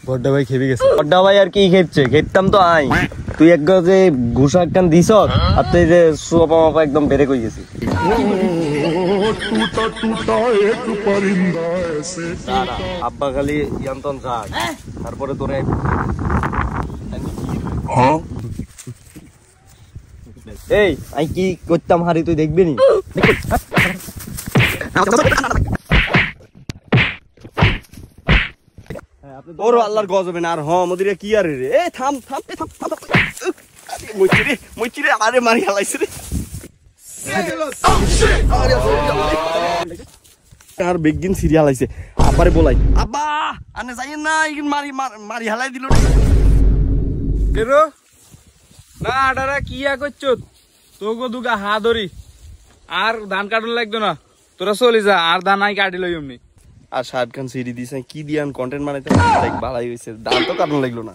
বড় ভাই খেপে গেছে। বড় ভাই আর কি খেপছে, খেপতাম তো আই। তুই এক যে ঘুষা একখান দিছ আর তুই যে সোপা মাপা একদম বেড়ে কই গেছি। আব্বা খালি ইয়ান্তন যাক, তারপরে তোরে এই আমি কি করতাম হারি তুই দেখবি নি? ওর আল্লাহর গজবে না আর মদিরে কি আর রে। এ থাম থাম থাম থাম, মুচিরে আরে মারি হালাইছে রে। আর বেগিন সিরিয়াল আইছে, আব্বারে বলাই, আব্বা আনে যাইয়েন না, ইগিন মারি মারি হালাই দিল রে। কেরো না আডারা কিয়া করছো, তোকে দুগা হা ধরি আর ধান কাটুন লাগতো না, তোরা চলে যা আর ধান আই কাটি লই এমনি। আর শার্ট খান সিডি দিছে কি দিয়ান কন্টেন্ট বানাইতে ভালোই হয়েছে, ধান তো কাটুন লাগলো না।